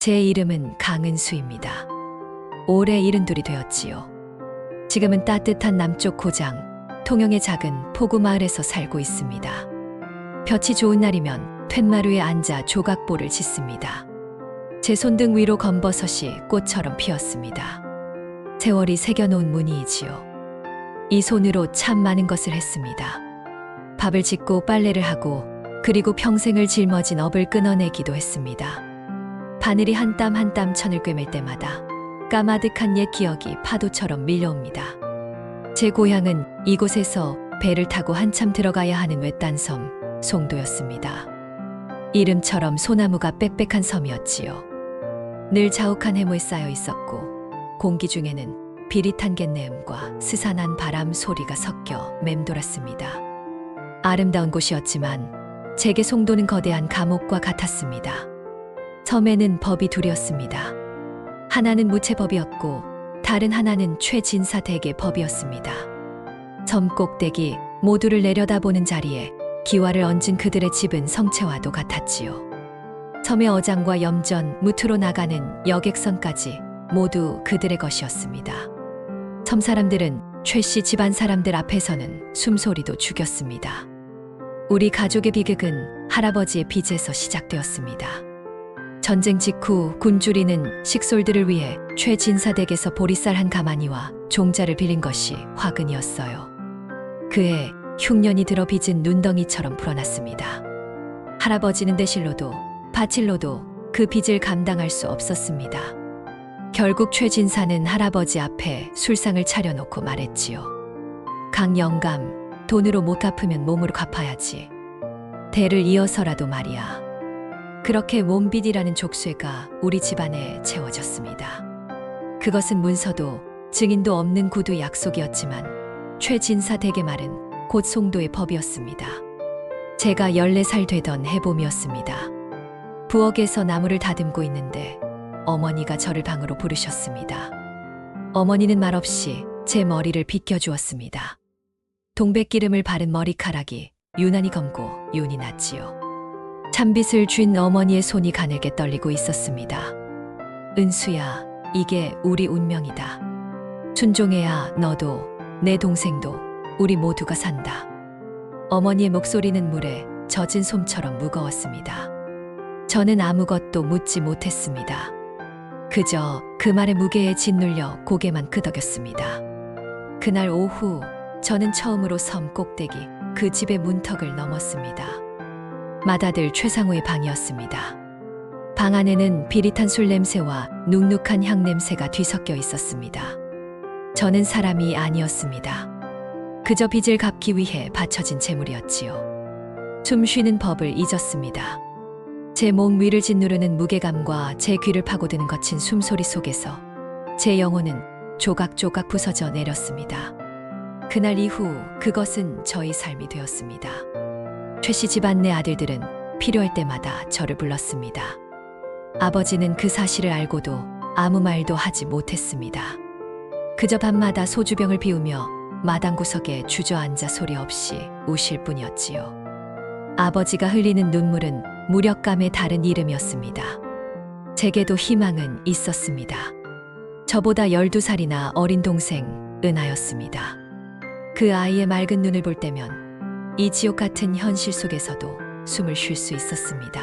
제 이름은 강은수입니다. 올해 72이 되었지요. 지금은 따뜻한 남쪽 고장, 통영의 작은 포구마을에서 살고 있습니다. 볕이 좋은 날이면 툇마루에 앉아 조각볼을 짓습니다. 제 손등 위로 검버섯이 꽃처럼 피었습니다. 세월이 새겨놓은 무늬이지요. 이 손으로 참 많은 것을 했습니다. 밥을 짓고 빨래를 하고 그리고 평생을 짊어진 업을 끊어내기도 했습니다. 바늘이 한 땀 한 땀 천을 꿰맬 때마다 까마득한 옛 기억이 파도처럼 밀려옵니다. 제 고향은 이곳에서 배를 타고 한참 들어가야 하는 외딴 섬 송도였습니다. 이름처럼 소나무가 빽빽한 섬이었지요. 늘 자욱한 해무에 쌓여 있었고 공기 중에는 비릿한 갯내음과 스산한 바람 소리가 섞여 맴돌았습니다. 아름다운 곳이었지만 제게 송도는 거대한 감옥과 같았습니다. 섬에는 법이 둘이었습니다. 하나는 무채법이었고 다른 하나는 최진사 대개 법이었습니다. 섬 꼭대기 모두를 내려다보는 자리에 기와를 얹은 그들의 집은 성체와도 같았지요. 섬의 어장과 염전, 무트로 나가는 여객선까지 모두 그들의 것이었습니다. 섬 사람들은 최씨 집안 사람들 앞에서는 숨소리도 죽였습니다. 우리 가족의 비극은 할아버지의 빚에서 시작되었습니다. 전쟁 직후 군주리는 식솔들을 위해 최진사 댁에서 보리쌀 한 가마니와 종자를 빌린 것이 화근이었어요. 그해 흉년이 들어 빚은 눈덩이처럼 불어났습니다. 할아버지는 대실로도 바칠로도 그 빚을 감당할 수 없었습니다. 결국 최진사는 할아버지 앞에 술상을 차려놓고 말했지요. 강영감, 돈으로 못 갚으면 몸으로 갚아야지. 대를 이어서라도 말이야. 그렇게 몸빚이라는 족쇄가 우리 집안에 채워졌습니다. 그것은 문서도 증인도 없는 구두 약속이었지만 최진사 댁의 말은 곧 송도의 법이었습니다. 제가 14살 되던 해봄이었습니다. 부엌에서 나무를 다듬고 있는데 어머니가 저를 방으로 부르셨습니다. 어머니는 말없이 제 머리를 빗겨주었습니다. 동백기름을 바른 머리카락이 유난히 검고 윤이 났지요. 찬빗을 쥔 어머니의 손이 가늘게 떨리고 있었습니다. 은수야, 이게 우리 운명이다. 순종해야 너도 내 동생도 우리 모두가 산다. 어머니의 목소리는 물에 젖은 솜처럼 무거웠습니다. 저는 아무것도 묻지 못했습니다. 그저 그 말의 무게에 짓눌려 고개만 끄덕였습니다. 그날 오후 저는 처음으로 섬 꼭대기 그 집의 문턱을 넘었습니다. 맏아들 최상우의 방이었습니다. 방 안에는 비릿한 술 냄새와 눅눅한 향 냄새가 뒤섞여 있었습니다. 저는 사람이 아니었습니다. 그저 빚을 갚기 위해 바쳐진 재물이었지요. 숨 쉬는 법을 잊었습니다. 제 몸 위를 짓누르는 무게감과 제 귀를 파고드는 거친 숨소리 속에서 제 영혼은 조각조각 부서져 내렸습니다. 그날 이후 그것은 저희 삶이 되었습니다. 최씨 집안 내 아들들은 필요할 때마다 저를 불렀습니다. 아버지는 그 사실을 알고도 아무 말도 하지 못했습니다. 그저 밤마다 소주병을 비우며 마당 구석에 주저앉아 소리 없이 우실 뿐이었지요. 아버지가 흘리는 눈물은 무력감의 다른 이름이었습니다. 제게도 희망은 있었습니다. 저보다 12살이나 어린 동생 은하였습니다. 그 아이의 맑은 눈을 볼 때면 이 지옥 같은 현실 속에서도 숨을 쉴 수 있었습니다.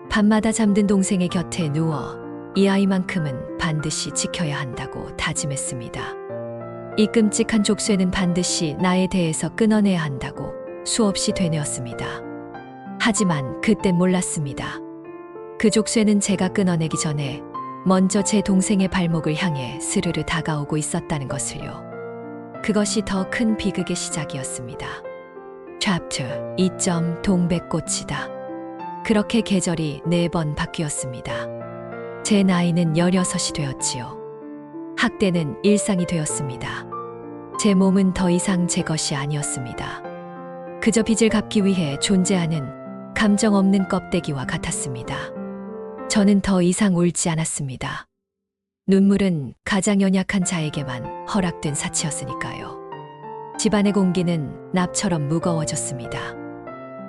밤마다 잠든 동생의 곁에 누워 이 아이만큼은 반드시 지켜야 한다고 다짐했습니다. 이 끔찍한 족쇄는 반드시 나에 대해서 끊어내야 한다고 수없이 되뇌었습니다. 하지만 그땐 몰랐습니다. 그 족쇄는 제가 끊어내기 전에 먼저 제 동생의 발목을 향해 스르르 다가오고 있었다는 것을요. 그것이 더 큰 비극의 시작이었습니다. Chapter 2. 동백꽃이다. 그렇게 계절이 4번 바뀌었습니다. 제 나이는 16이 되었지요. 학대는 일상이 되었습니다. 제 몸은 더 이상 제 것이 아니었습니다. 그저 빚을 갚기 위해 존재하는 감정 없는 껍데기와 같았습니다. 저는 더 이상 울지 않았습니다. 눈물은 가장 연약한 자에게만 허락된 사치였으니까요. 집안의 공기는 납처럼 무거워졌습니다.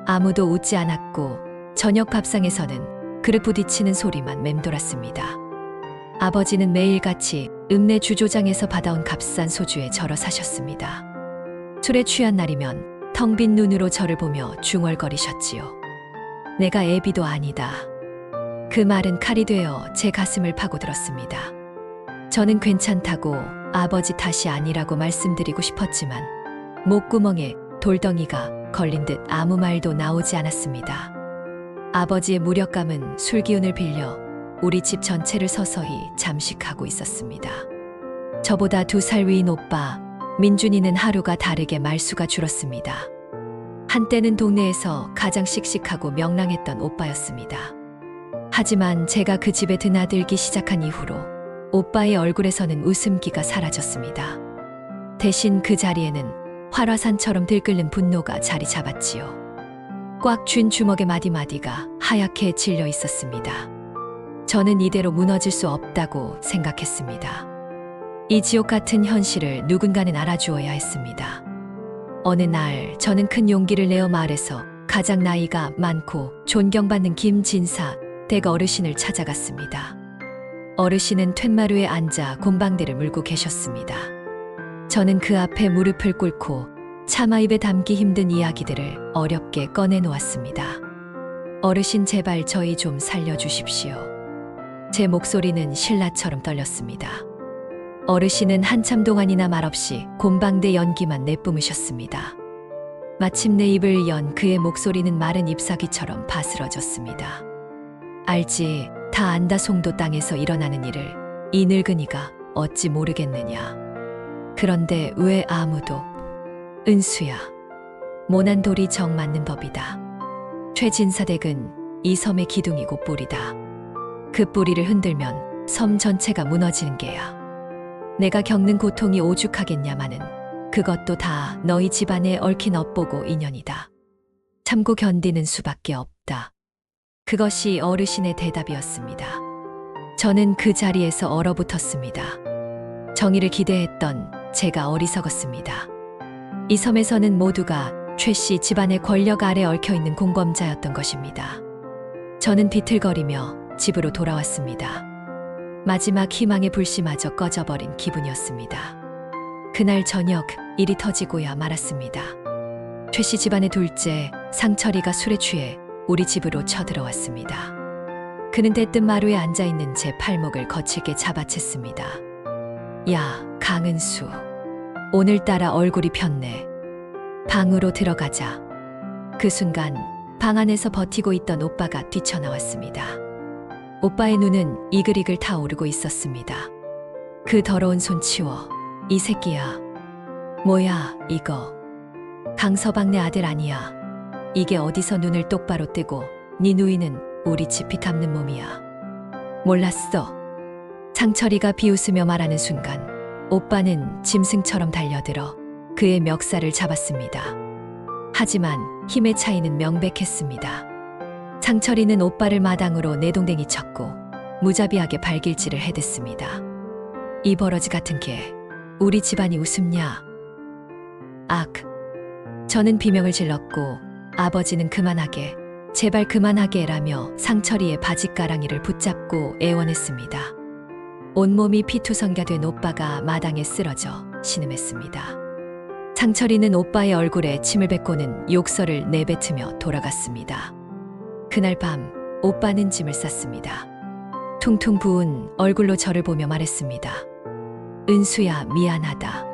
아무도 웃지 않았고 저녁 밥상에서는 그릇 부딪히는 소리만 맴돌았습니다. 아버지는 매일같이 읍내 주조장에서 받아온 값싼 소주에 절어 사셨습니다. 술에 취한 날이면 텅 빈 눈으로 저를 보며 중얼거리셨지요. 내가 애비도 아니다. 그 말은 칼이 되어 제 가슴을 파고들었습니다. 저는 괜찮다고 아버지 탓이 아니라고 말씀드리고 싶었지만 목구멍에 돌덩이가 걸린 듯 아무 말도 나오지 않았습니다. 아버지의 무력감은 술기운을 빌려 우리 집 전체를 서서히 잠식하고 있었습니다. 저보다 2살 위인 오빠 민준이는 하루가 다르게 말수가 줄었습니다. 한때는 동네에서 가장 씩씩하고 명랑했던 오빠였습니다. 하지만 제가 그 집에 드나들기 시작한 이후로 오빠의 얼굴에서는 웃음기가 사라졌습니다. 대신 그 자리에는 활화산처럼 들끓는 분노가 자리 잡았지요. 꽉 쥔 주먹의 마디마디가 하얗게 질려 있었습니다. 저는 이대로 무너질 수 없다고 생각했습니다. 이 지옥 같은 현실을 누군가는 알아주어야 했습니다. 어느 날 저는 큰 용기를 내어 마을에서 가장 나이가 많고 존경받는 김진사 댁 어르신을 찾아갔습니다. 어르신은 툇마루에 앉아 곰방대를 물고 계셨습니다. 저는 그 앞에 무릎을 꿇고 차마 입에 담기 힘든 이야기들을 어렵게 꺼내놓았습니다. 어르신 제발 저희 좀 살려주십시오. 제 목소리는 신라처럼 떨렸습니다. 어르신은 한참 동안이나 말없이 곰방대 연기만 내뿜으셨습니다. 마침내 입을 연 그의 목소리는 마른 잎사귀처럼 바스러졌습니다. 알지, 다 안다. 송도 땅에서 일어나는 일을 이 늙은이가 어찌 모르겠느냐. 그런데 왜 아무도. 은수야, 모난 돌이 정 맞는 법이다. 최진사댁은 이 섬의 기둥이고 뿌리다. 그 뿌리를 흔들면 섬 전체가 무너지는 게야. 내가 겪는 고통이 오죽하겠냐마는 그것도 다 너희 집안에 얽힌 업보고 인연이다. 참고 견디는 수밖에 없다. 그것이 어르신의 대답이었습니다. 저는 그 자리에서 얼어붙었습니다. 정의를 기대했던 제가 어리석었습니다. 이 섬에서는 모두가 최 씨 집안의 권력 아래 얽혀있는 공범자였던 것입니다. 저는 비틀거리며 집으로 돌아왔습니다. 마지막 희망의 불씨마저 꺼져버린 기분이었습니다. 그날 저녁 일이 터지고야 말았습니다. 최 씨 집안의 둘째 상철이가 술에 취해 우리 집으로 쳐들어왔습니다. 그는 대뜸 마루에 앉아있는 제 팔목을 거칠게 잡아챘습니다. 야, 강은수. 오늘따라 얼굴이 폈네. 방으로 들어가자. 그 순간 방 안에서 버티고 있던 오빠가 뛰쳐나왔습니다. 오빠의 눈은 이글이글 타오르고 있었습니다. 그 더러운 손 치워. 이 새끼야. 뭐야, 이거. 강서방네 아들 아니야. 이게 어디서 눈을 똑바로 뜨고 네 누이는 우리 집 피 갚는 몸이야. 몰랐어. 상철이가 비웃으며 말하는 순간 오빠는 짐승처럼 달려들어 그의 멱살을 잡았습니다. 하지만 힘의 차이는 명백했습니다. 상철이는 오빠를 마당으로 내동댕이 쳤고 무자비하게 발길질을 해댔습니다. 이 버러지 같은 개, 우리 집안이 웃음냐? 악. 저는 비명을 질렀고 아버지는 그만하게, 제발 그만하게 라며 상철이의 바짓가랑이를 붙잡고 애원했습니다. 온몸이 피투성가 된 오빠가 마당에 쓰러져 신음했습니다. 상철이는 오빠의 얼굴에 침을 뱉고는 욕설을 내뱉으며 돌아갔습니다. 그날 밤 오빠는 짐을 쌌습니다. 퉁퉁 부은 얼굴로 저를 보며 말했습니다. 은수야, 미안하다.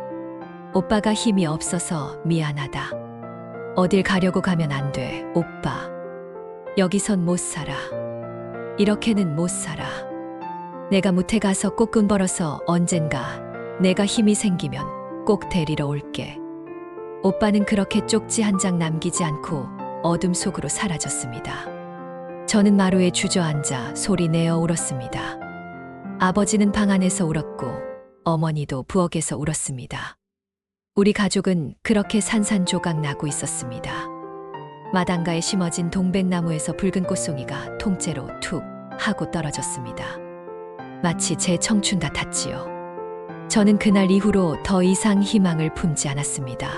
오빠가 힘이 없어서 미안하다. 어딜 가려고 가면 안 돼, 오빠. 여기선 못 살아. 이렇게는 못 살아. 내가 무태 가서 꽃금 벌어서 언젠가 내가 힘이 생기면 꼭 데리러 올게. 오빠는 그렇게 쪽지 한 장 남기지 않고 어둠 속으로 사라졌습니다. 저는 마루에 주저앉아 소리 내어 울었습니다. 아버지는 방 안에서 울었고 어머니도 부엌에서 울었습니다. 우리 가족은 그렇게 산산조각 나고 있었습니다. 마당가에 심어진 동백나무에서 붉은 꽃송이가 통째로 툭 하고 떨어졌습니다. 마치 제 청춘 같았지요. 저는 그날 이후로 더 이상 희망을 품지 않았습니다.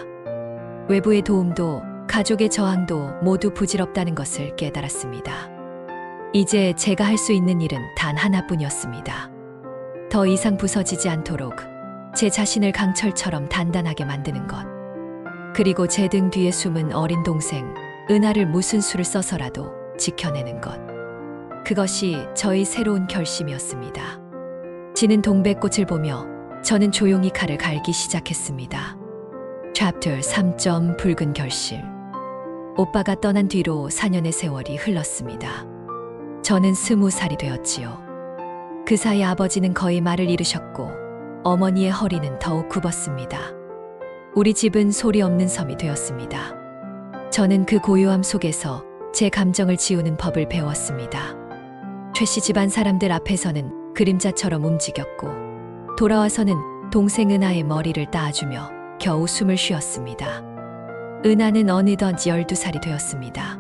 외부의 도움도 가족의 저항도 모두 부질없다는 것을 깨달았습니다. 이제 제가 할 수 있는 일은 단 하나뿐이었습니다. 더 이상 부서지지 않도록 제 자신을 강철처럼 단단하게 만드는 것. 그리고 제 등 뒤에 숨은 어린 동생 은하를 무슨 수를 써서라도 지켜내는 것. 그것이 저의 새로운 결심이었습니다. 지는 동백꽃을 보며 저는 조용히 칼을 갈기 시작했습니다. Chapter 3. 붉은 결실. 오빠가 떠난 뒤로 4년의 세월이 흘렀습니다. 저는 20살이 되었지요. 그 사이 아버지는 거의 말을 잃으셨고 어머니의 허리는 더욱 굽었습니다. 우리 집은 소리 없는 섬이 되었습니다. 저는 그 고요함 속에서 제 감정을 지우는 법을 배웠습니다. 최씨 집안 사람들 앞에서는 그림자처럼 움직였고 돌아와서는 동생 은하의 머리를 따주며 겨우 숨을 쉬었습니다. 은하는 어느덧 12살이 되었습니다.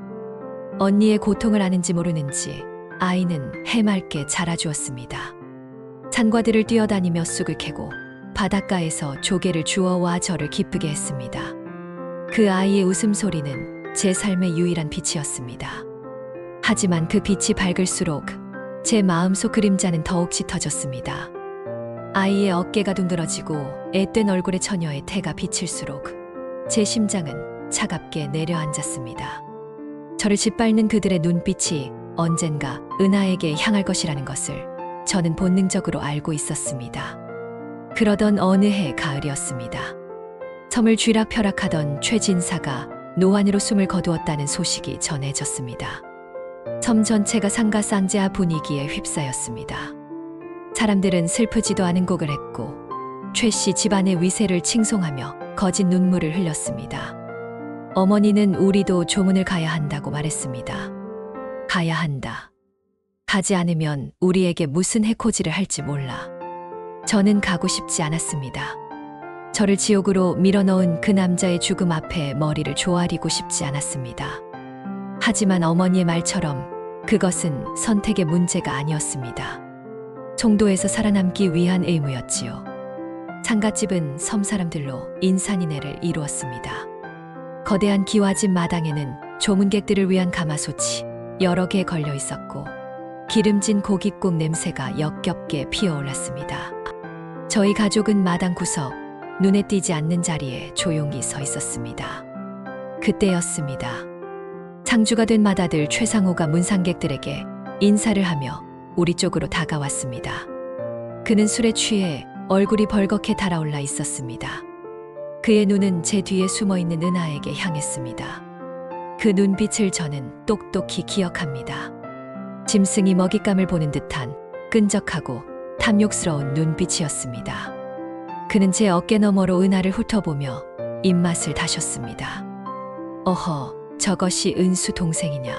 언니의 고통을 아는지 모르는지 아이는 해맑게 자라주었습니다. 산과들을 뛰어다니며 쑥을 캐고 바닷가에서 조개를 주워와 저를 기쁘게 했습니다. 그 아이의 웃음소리는 제 삶의 유일한 빛이었습니다. 하지만 그 빛이 밝을수록 제 마음속 그림자는 더욱 짙어졌습니다. 아이의 어깨가 둥그러지고 앳된 얼굴에 처녀의 태가 비칠수록 제 심장은 차갑게 내려앉았습니다. 저를 짓밟는 그들의 눈빛이 언젠가 은하에게 향할 것이라는 것을 저는 본능적으로 알고 있었습니다. 그러던 어느 해 가을이었습니다. 섬을 쥐락펴락하던 최진사가 노안으로 숨을 거두었다는 소식이 전해졌습니다. 섬 전체가 상가상제아 분위기에 휩싸였습니다. 사람들은 슬프지도 않은 곡을 했고 최씨 집안의 위세를 칭송하며 거짓 눈물을 흘렸습니다. 어머니는 우리도 조문을 가야 한다고 말했습니다. 가야 한다. 가지 않으면 우리에게 무슨 해코지를 할지 몰라. 저는 가고 싶지 않았습니다. 저를 지옥으로 밀어넣은 그 남자의 죽음 앞에 머리를 조아리고 싶지 않았습니다. 하지만 어머니의 말처럼 그것은 선택의 문제가 아니었습니다. 송도에서 살아남기 위한 의무였지요. 상갓집은 섬 사람들로 인산인해를 이루었습니다. 거대한 기와집 마당에는 조문객들을 위한 가마솥이 여러 개 걸려 있었고 기름진 고깃국 냄새가 역겹게 피어올랐습니다. 저희 가족은 마당 구석, 눈에 띄지 않는 자리에 조용히 서 있었습니다. 그때였습니다. 상주가 된 맏아들 최상호가 문상객들에게 인사를 하며 우리 쪽으로 다가왔습니다. 그는 술에 취해 얼굴이 벌겋게 달아올라 있었습니다. 그의 눈은 제 뒤에 숨어있는 은하에게 향했습니다. 그 눈빛을 저는 똑똑히 기억합니다. 짐승이 먹잇감을 보는 듯한 끈적하고 탐욕스러운 눈빛이었습니다. 그는 제 어깨 너머로 은하를 훑어보며 입맛을 다셨습니다. 어허, 저것이 은수 동생이냐.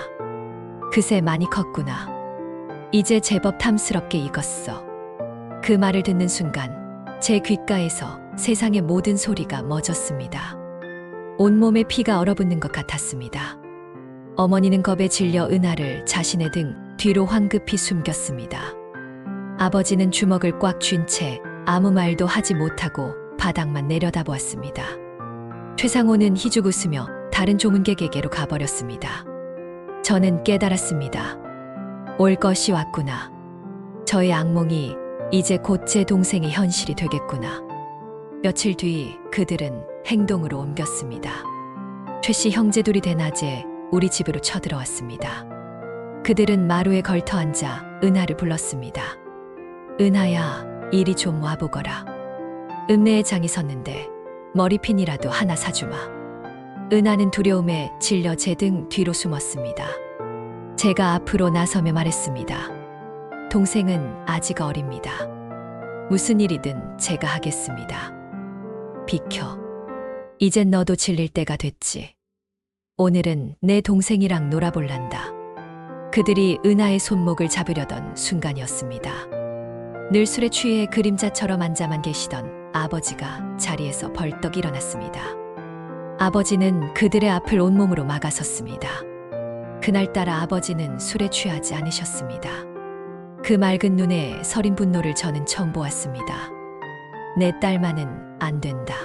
그새 많이 컸구나. 이제 제법 탐스럽게 익었어. 그 말을 듣는 순간 제 귓가에서 세상의 모든 소리가 멎었습니다. 온몸에 피가 얼어붙는 것 같았습니다. 어머니는 겁에 질려 은하를 자신의 등 뒤로 황급히 숨겼습니다. 아버지는 주먹을 꽉 쥔 채 아무 말도 하지 못하고 바닥만 내려다보았습니다. 최상호는 희죽 웃으며 다른 조문객에게로 가버렸습니다. 저는 깨달았습니다. 올 것이 왔구나. 저의 악몽이 이제 곧 제 동생의 현실이 되겠구나. 며칠 뒤 그들은 행동으로 옮겼습니다. 최씨 형제들이 대낮에 우리 집으로 쳐들어왔습니다. 그들은 마루에 걸터 앉아 은하를 불렀습니다. 은하야, 이리 좀 와보거라. 읍내에 장이 섰는데 머리핀이라도 하나 사주마. 은하는 두려움에 질려 제 등 뒤로 숨었습니다. 제가 앞으로 나서며 말했습니다. 동생은 아직 어립니다. 무슨 일이든 제가 하겠습니다. 비켜. 이젠 너도 질릴 때가 됐지. 오늘은 내 동생이랑 놀아볼란다. 그들이 은하의 손목을 잡으려던 순간이었습니다. 늘 술에 취해 그림자처럼 앉아만 계시던 아버지가 자리에서 벌떡 일어났습니다. 아버지는 그들의 앞을 온몸으로 막아섰습니다. 그날따라 아버지는 술에 취하지 않으셨습니다. 그 맑은 눈에 서린 분노를 저는 처음 보았습니다. 내 딸만은 안 된다.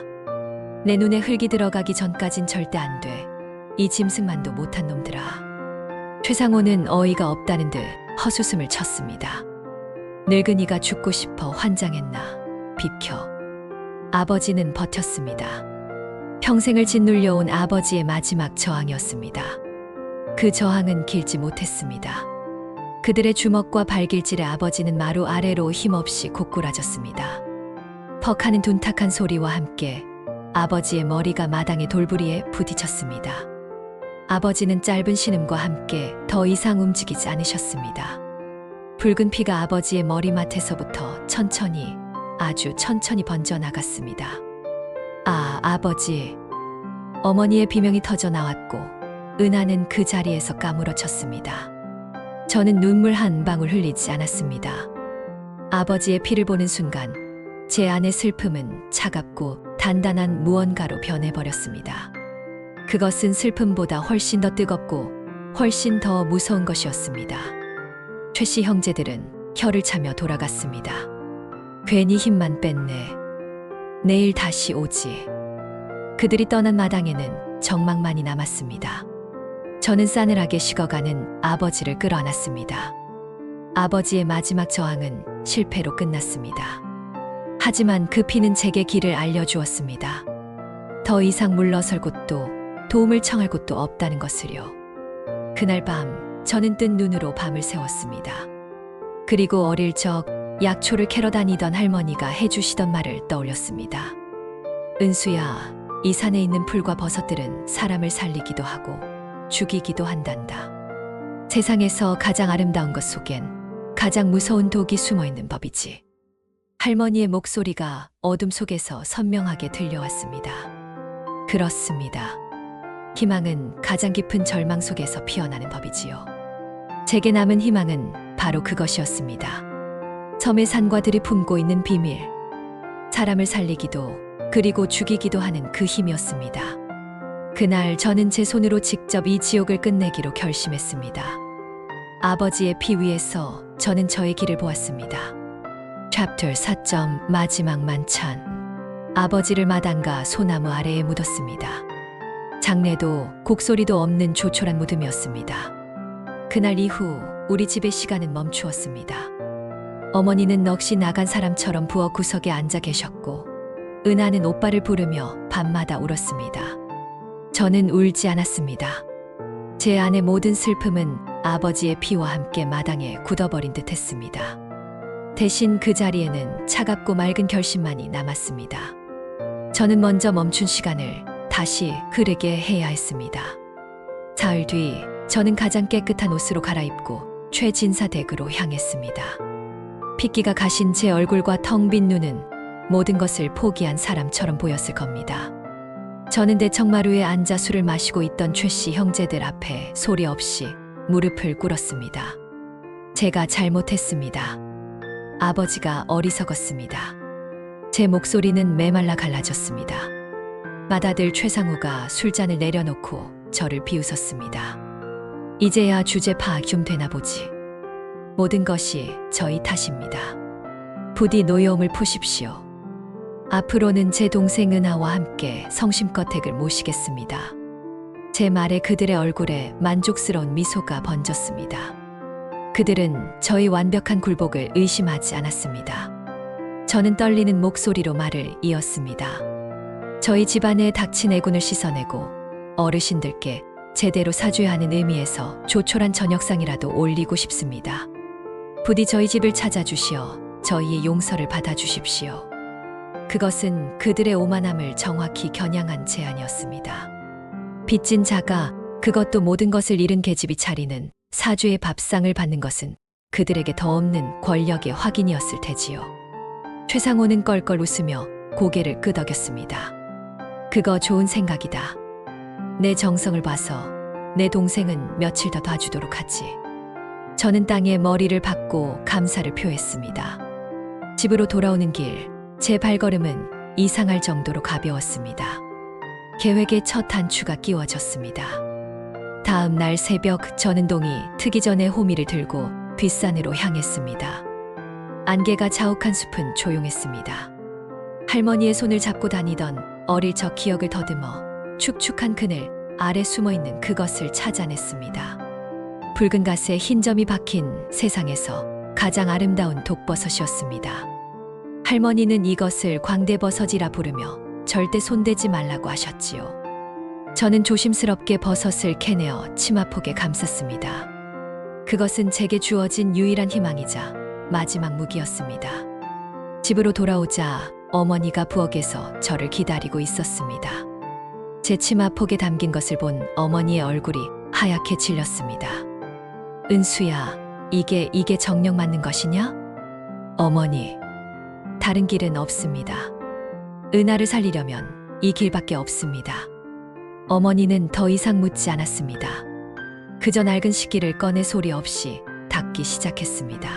내 눈에 흙이 들어가기 전까진 절대 안 돼. 이 짐승만도 못한 놈들아. 최상호는 어이가 없다는 듯 헛웃음을 쳤습니다. 늙은이가 죽고 싶어 환장했나 비켜. 아버지는 버텼습니다. 평생을 짓눌려온 아버지의 마지막 저항이었습니다. 그 저항은 길지 못했습니다. 그들의 주먹과 발길질에 아버지는 마루 아래로 힘없이 고꾸라졌습니다. 퍽하는 둔탁한 소리와 함께 아버지의 머리가 마당의 돌부리에 부딪혔습니다. 아버지는 짧은 신음과 함께 더 이상 움직이지 않으셨습니다. 붉은 피가 아버지의 머리맡에서부터 천천히, 아주 천천히 번져나갔습니다. 아, 아버지. 어머니의 비명이 터져 나왔고 은하는 그 자리에서 까무러쳤습니다. 저는 눈물 한 방울 흘리지 않았습니다. 아버지의 피를 보는 순간 제 안의 슬픔은 차갑고 단단한 무언가로 변해버렸습니다. 그것은 슬픔보다 훨씬 더 뜨겁고 훨씬 더 무서운 것이었습니다. 최씨 형제들은 혀를 차며 돌아갔습니다. 괜히 힘만 뺐네. 내일 다시 오지. 그들이 떠난 마당에는 정막만이 남았습니다. 저는 싸늘하게 식어가는 아버지를 끌어안았습니다. 아버지의 마지막 저항은 실패로 끝났습니다. 하지만 그 피는 제게 길을 알려주었습니다. 더 이상 물러설 곳도 도움을 청할 곳도 없다는 것을요. 그날 밤 저는 뜬 눈으로 밤을 새웠습니다. 그리고 어릴 적 약초를 캐러 다니던 할머니가 해주시던 말을 떠올렸습니다. 은수야, 이 산에 있는 풀과 버섯들은 사람을 살리기도 하고 죽이기도 한단다. 세상에서 가장 아름다운 것 속엔 가장 무서운 독이 숨어있는 법이지. 할머니의 목소리가 어둠 속에서 선명하게 들려왔습니다. 그렇습니다. 희망은 가장 깊은 절망 속에서 피어나는 법이지요. 제게 남은 희망은 바로 그것이었습니다. 섬의 산과 들이 품고 있는 비밀, 사람을 살리기도 그리고 죽이기도 하는 그 힘이었습니다. 그날 저는 제 손으로 직접 이 지옥을 끝내기로 결심했습니다. 아버지의 피 위에서 저는 저의 길을 보았습니다. 챕터 4. 마지막 만찬. 아버지를 마당과 소나무 아래에 묻었습니다. 장례도 곡소리도 없는 조촐한 무덤이었습니다. 그날 이후 우리 집의 시간은 멈추었습니다. 어머니는 넋이 나간 사람처럼 부엌 구석에 앉아 계셨고 은하는 오빠를 부르며 밤마다 울었습니다. 저는 울지 않았습니다. 제 안의 모든 슬픔은 아버지의 피와 함께 마당에 굳어버린 듯 했습니다. 대신 그 자리에는 차갑고 맑은 결심만이 남았습니다. 저는 먼저 멈춘 시간을 다시 흐르게 해야 했습니다. 사흘 뒤 저는 가장 깨끗한 옷으로 갈아입고 최진사 댁으로 향했습니다. 핏기가 가신 제 얼굴과 텅 빈 눈은 모든 것을 포기한 사람처럼 보였을 겁니다. 저는 대청마루에 앉아 술을 마시고 있던 최씨 형제들 앞에 소리 없이 무릎을 꿇었습니다. 제가 잘못했습니다. 아버지가 어리석었습니다. 제 목소리는 메말라 갈라졌습니다. 맏아들 최상우가 술잔을 내려놓고 저를 비웃었습니다. 이제야 주제 파악 좀 되나 보지. 모든 것이 저희 탓입니다. 부디 노여움을 푸십시오. 앞으로는 제 동생 은하와 함께 성심껏 댁을 모시겠습니다. 제 말에 그들의 얼굴에 만족스러운 미소가 번졌습니다. 그들은 저희 완벽한 굴복을 의심하지 않았습니다. 저는 떨리는 목소리로 말을 이었습니다. 저희 집안에 닥친 애군을 씻어내고 어르신들께 제대로 사줘야 하는 의미에서 조촐한 저녁상이라도 올리고 싶습니다. 부디 저희 집을 찾아주시어 저희의 용서를 받아주십시오. 그것은 그들의 오만함을 정확히 겨냥한 제안이었습니다. 빚진 자가, 그것도 모든 것을 잃은 계집이 차리는 사주의 밥상을 받는 것은 그들에게 더 없는 권력의 확인이었을 테지요. 최상호는 껄껄 웃으며 고개를 끄덕였습니다. 그거 좋은 생각이다. 내 정성을 봐서 내 동생은 며칠 더 봐주도록 하지. 저는 땅에 머리를 박고 감사를 표했습니다. 집으로 돌아오는 길, 제 발걸음은 이상할 정도로 가벼웠습니다. 계획의 첫 단추가 끼워졌습니다. 다음 날 새벽 저는 동이 트기 전에 호미를 들고 뒷산으로 향했습니다. 안개가 자욱한 숲은 조용했습니다. 할머니의 손을 잡고 다니던 어릴 적 기억을 더듬어 축축한 그늘 아래 숨어있는 그것을 찾아냈습니다. 붉은 가스에 흰 점이 박힌 세상에서 가장 아름다운 독버섯이었습니다. 할머니는 이것을 광대버섯이라 부르며 절대 손대지 말라고 하셨지요. 저는 조심스럽게 버섯을 캐내어 치마폭에 감쌌습니다. 그것은 제게 주어진 유일한 희망이자 마지막 무기였습니다. 집으로 돌아오자 어머니가 부엌에서 저를 기다리고 있었습니다. 제 치마폭에 담긴 것을 본 어머니의 얼굴이 하얗게 질렸습니다. 은수야, 이게 정녕 맞는 것이냐? 어머니, 다른 길은 없습니다. 은하를 살리려면 이 길밖에 없습니다. 어머니는 더 이상 묻지 않았습니다. 그저 낡은 식기를 꺼내 소리 없이 닦기 시작했습니다.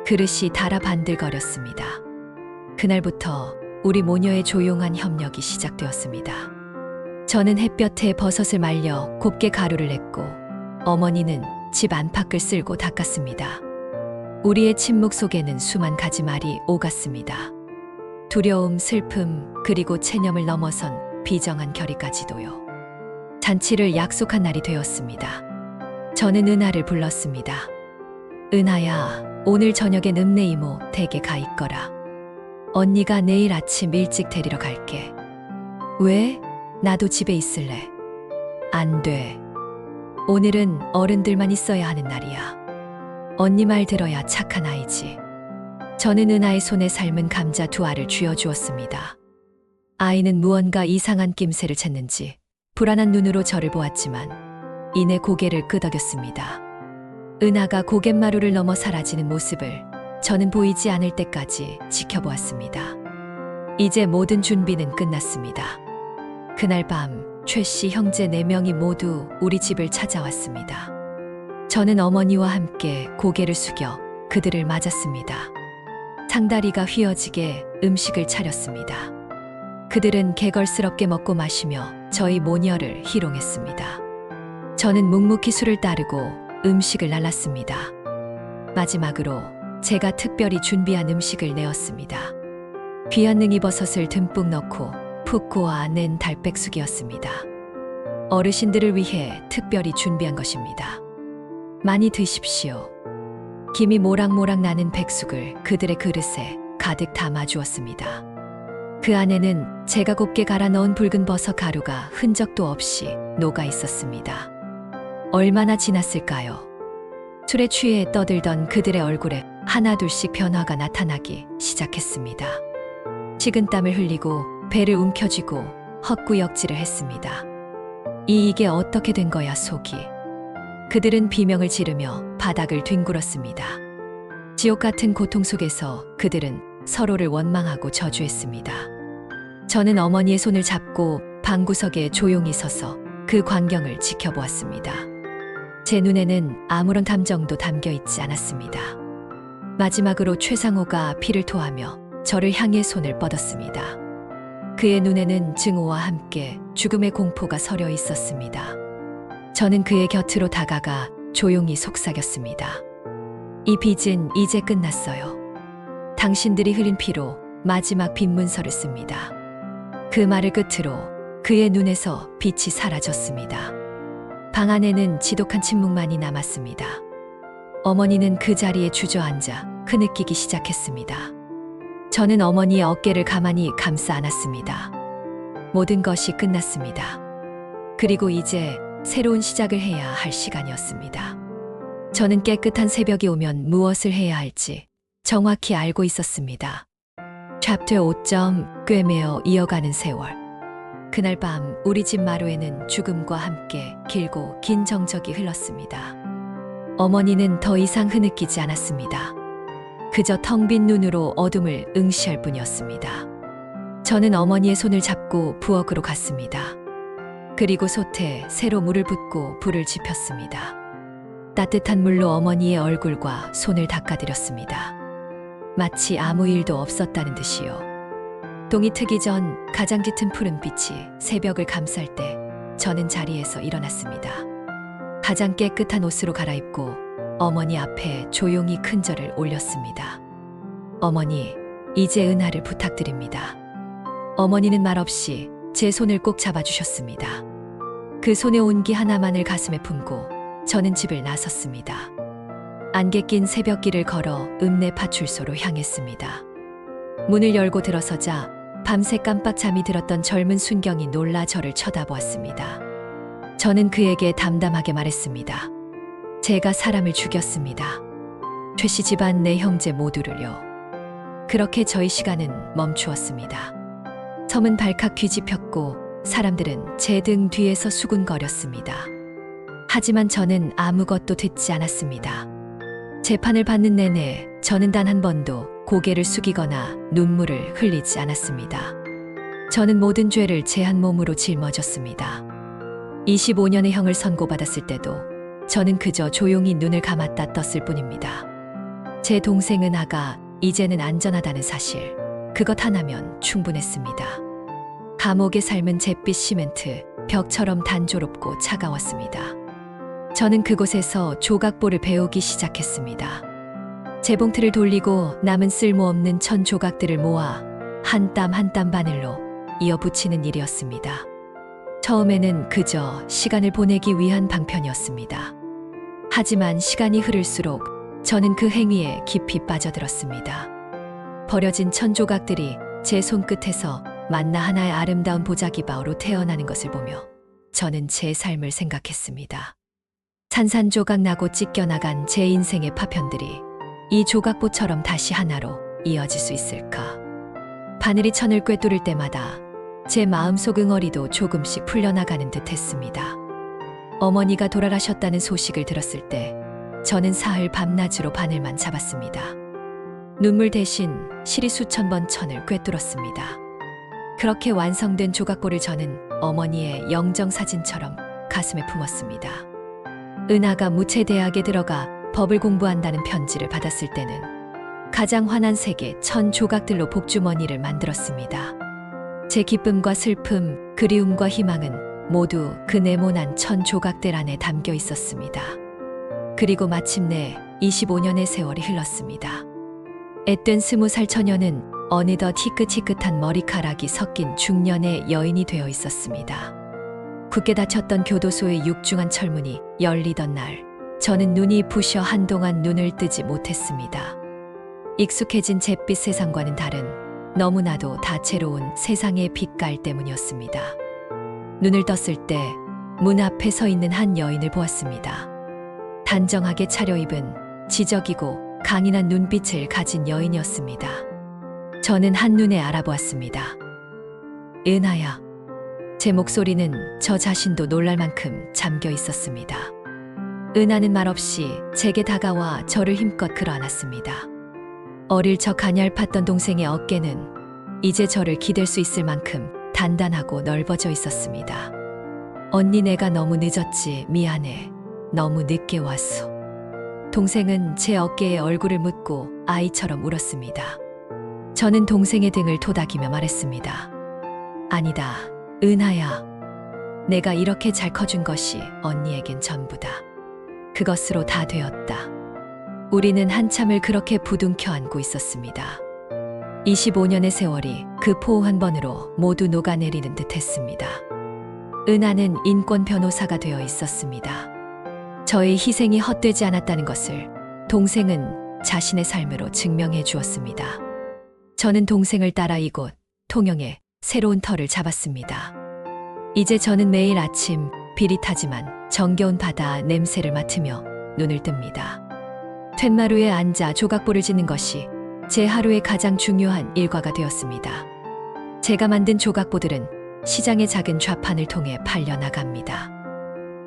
그릇이 닳아 반들거렸습니다. 그날부터 우리 모녀의 조용한 협력이 시작되었습니다. 저는 햇볕에 버섯을 말려 곱게 가루를 냈고 어머니는 집 안팎을 쓸고 닦았습니다. 우리의 침묵 속에는 수만 가지 말이 오갔습니다. 두려움, 슬픔, 그리고 체념을 넘어선 비정한 결의까지도요. 잔치를 약속한 날이 되었습니다. 저는 은하를 불렀습니다. 은하야, 오늘 저녁엔 읍내 이모 댁에 가 있거라. 언니가 내일 아침 일찍 데리러 갈게. 왜? 나도 집에 있을래. 안 돼. 오늘은 어른들만 있어야 하는 날이야. 언니 말 들어야 착한 아이지. 저는 은하의 손에 삶은 감자 2알을 쥐어주었습니다. 아이는 무언가 이상한 낌새를 챘는지 불안한 눈으로 저를 보았지만 이내 고개를 끄덕였습니다. 은하가 고갯마루를 넘어 사라지는 모습을 저는 보이지 않을 때까지 지켜보았습니다. 이제 모든 준비는 끝났습니다. 그날 밤 최 씨 형제 4명이 모두 우리 집을 찾아왔습니다. 저는 어머니와 함께 고개를 숙여 그들을 맞았습니다. 상다리가 휘어지게 음식을 차렸습니다. 그들은 개걸스럽게 먹고 마시며 저희 모녀를 희롱했습니다. 저는 묵묵히 술을 따르고 음식을 날랐습니다. 마지막으로 제가 특별히 준비한 음식을 내었습니다. 귀한 능이버섯을 듬뿍 넣고 푹 고아 낸 달백숙이었습니다. 어르신들을 위해 특별히 준비한 것입니다. 많이 드십시오. 김이 모락모락 나는 백숙을 그들의 그릇에 가득 담아 주었습니다. 그 안에는 제가 곱게 갈아 넣은 붉은 버섯 가루가 흔적도 없이 녹아 있었습니다. 얼마나 지났을까요? 술에 취해 떠들던 그들의 얼굴에 하나둘씩 변화가 나타나기 시작했습니다. 식은땀을 흘리고 배를 움켜쥐고 헛구역질을 했습니다. 이게 어떻게 된 거야, 속이. 그들은 비명을 지르며 바닥을 뒹굴었습니다. 지옥 같은 고통 속에서 그들은 서로를 원망하고 저주했습니다. 저는 어머니의 손을 잡고 방구석에 조용히 서서 그 광경을 지켜보았습니다. 제 눈에는 아무런 감정도 담겨 있지 않았습니다. 마지막으로 최상호가 피를 토하며 저를 향해 손을 뻗었습니다. 그의 눈에는 증오와 함께 죽음의 공포가 서려 있었습니다. 저는 그의 곁으로 다가가 조용히 속삭였습니다. 이 빚은 이제 끝났어요. 당신들이 흘린 피로 마지막 빚문서를 씁니다. 그 말을 끝으로 그의 눈에서 빛이 사라졌습니다. 방 안에는 지독한 침묵만이 남았습니다. 어머니는 그 자리에 주저앉아 흐느끼기 시작했습니다. 저는 어머니의 어깨를 가만히 감싸 안았습니다. 모든 것이 끝났습니다. 그리고 이제 새로운 시작을 해야 할 시간이었습니다. 저는 깨끗한 새벽이 오면 무엇을 해야 할지 정확히 알고 있었습니다. 챕터 5점 꿰매어 이어가는 세월. 그날 밤 우리 집 마루에는 죽음과 함께 길고 긴 정적이 흘렀습니다. 어머니는 더 이상 흐느끼지 않았습니다. 그저 텅 빈 눈으로 어둠을 응시할 뿐이었습니다. 저는 어머니의 손을 잡고 부엌으로 갔습니다. 그리고 솥에 새로 물을 붓고 불을 지폈습니다. 따뜻한 물로 어머니의 얼굴과 손을 닦아드렸습니다. 마치 아무 일도 없었다는 듯이요. 동이 트기 전 가장 짙은 푸른빛이 새벽을 감쌀 때 저는 자리에서 일어났습니다. 가장 깨끗한 옷으로 갈아입고 어머니 앞에 조용히 큰절을 올렸습니다. 어머니, 이제 은하를 부탁드립니다. 어머니는 말없이 제 손을 꼭 잡아주셨습니다. 그 손의 온기 하나만을 가슴에 품고 저는 집을 나섰습니다. 안개 낀 새벽길을 걸어 읍내 파출소로 향했습니다. 문을 열고 들어서자 밤새 깜빡 잠이 들었던 젊은 순경이 놀라 저를 쳐다보았습니다. 저는 그에게 담담하게 말했습니다. 제가 사람을 죽였습니다. 최 씨 집안 내 형제 모두를요. 그렇게 저희 시간은 멈추었습니다. 섬은 발칵 뒤집혔고 사람들은 제 등 뒤에서 수군거렸습니다. 하지만 저는 아무것도 듣지 않았습니다. 재판을 받는 내내 저는 단 한 번도 고개를 숙이거나 눈물을 흘리지 않았습니다. 저는 모든 죄를 제 한 몸으로 짊어졌습니다. 25년의 형을 선고받았을 때도 저는 그저 조용히 눈을 감았다 떴을 뿐입니다. 제 동생 은하가 이제는 안전하다는 사실, 그것 하나면 충분했습니다. 감옥의 삶은 잿빛 시멘트, 벽처럼 단조롭고 차가웠습니다. 저는 그곳에서 조각보를 배우기 시작했습니다. 재봉틀을 돌리고 남은 쓸모없는 천 조각들을 모아 한 땀 한 땀 바늘로 이어 붙이는 일이었습니다. 처음에는 그저 시간을 보내기 위한 방편이었습니다. 하지만 시간이 흐를수록 저는 그 행위에 깊이 빠져들었습니다. 버려진 천 조각들이 제 손끝에서 만나 하나의 아름다운 보자기바오로 태어나는 것을 보며 저는 제 삶을 생각했습니다. 산산조각 나고 찢겨나간 제 인생의 파편들이 이 조각보처럼 다시 하나로 이어질 수 있을까? 바늘이 천을 꿰뚫을 때마다 제 마음속 응어리도 조금씩 풀려나가는 듯 했습니다. 어머니가 돌아가셨다는 소식을 들었을 때 저는 사흘 밤낮으로 바늘만 잡았습니다. 눈물 대신 실이 수천 번 천을 꿰뚫었습니다. 그렇게 완성된 조각보를 저는 어머니의 영정사진처럼 가슴에 품었습니다. 은하가 무채대학에 들어가 법을 공부한다는 편지를 받았을 때는 가장 환한 색의 천 조각들로 복주머니를 만들었습니다. 제 기쁨과 슬픔, 그리움과 희망은 모두 그 네모난 천 조각들 안에 담겨 있었습니다. 그리고 마침내 25년의 세월이 흘렀습니다. 앳된 20살 처녀는 어느덧 희끗희끗한 머리카락이 섞인 중년의 여인이 되어 있었습니다. 굳게 닫혔던 교도소의 육중한 철문이 열리던 날, 저는 눈이 부셔 한동안 눈을 뜨지 못했습니다. 익숙해진 잿빛 세상과는 다른 너무나도 다채로운 세상의 빛깔 때문이었습니다. 눈을 떴을 때 문 앞에 서 있는 한 여인을 보았습니다. 단정하게 차려입은 지적이고 강인한 눈빛을 가진 여인이었습니다. 저는 한눈에 알아보았습니다. 은하야. 제 목소리는 저 자신도 놀랄 만큼 잠겨 있었습니다. 은하는 말없이 제게 다가와 저를 힘껏 끌어안았습니다. 어릴 적 가냘팠던 동생의 어깨는 이제 저를 기댈 수 있을 만큼 단단하고 넓어져 있었습니다. 언니, 내가 너무 늦었지. 미안해. 너무 늦게 왔어. 동생은 제 어깨에 얼굴을 묻고 아이처럼 울었습니다. 저는 동생의 등을 토닥이며 말했습니다. 아니다, 은하야. 내가 이렇게 잘 커준 것이 언니에겐 전부다. 그것으로 다 되었다. 우리는 한참을 그렇게 부둥켜 안고 있었습니다. 25년의 세월이 그 포옹 한 번으로 모두 녹아내리는 듯 했습니다. 은하는 인권 변호사가 되어 있었습니다. 저의 희생이 헛되지 않았다는 것을 동생은 자신의 삶으로 증명해 주었습니다. 저는 동생을 따라 이곳 통영에 새로운 터를 잡았습니다. 이제 저는 매일 아침 비릿하지만 정겨운 바다 냄새를 맡으며 눈을 뜹니다. 툇마루에 앉아 조각보를 짓는 것이 제 하루의 가장 중요한 일과가 되었습니다. 제가 만든 조각보들은 시장의 작은 좌판을 통해 팔려나갑니다.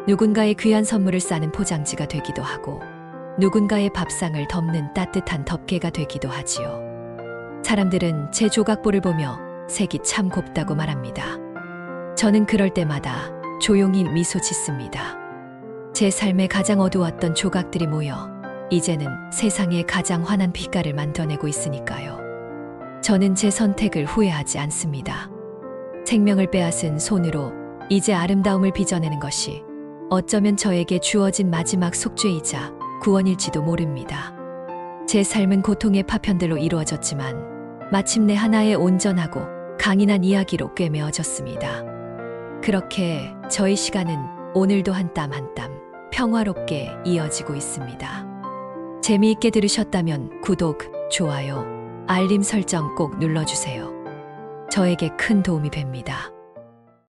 누군가의 귀한 선물을 싸는 포장지가 되기도 하고 누군가의 밥상을 덮는 따뜻한 덮개가 되기도 하지요. 사람들은 제 조각보를 보며 색이 참 곱다고 말합니다. 저는 그럴 때마다 조용히 미소 짓습니다. 제 삶의 가장 어두웠던 조각들이 모여 이제는 세상의 가장 환한 빛깔을 만들어내고 있으니까요. 저는 제 선택을 후회하지 않습니다. 생명을 빼앗은 손으로 이제 아름다움을 빚어내는 것이 어쩌면 저에게 주어진 마지막 속죄이자 구원일지도 모릅니다. 제 삶은 고통의 파편들로 이루어졌지만 마침내 하나의 온전하고 강인한 이야기로 꿰매어졌습니다. 그렇게 저희 시간은 오늘도 한 땀 한 땀 평화롭게 이어지고 있습니다. 재미있게 들으셨다면 구독, 좋아요, 알림 설정 꼭 눌러주세요. 저에게 큰 도움이 됩니다.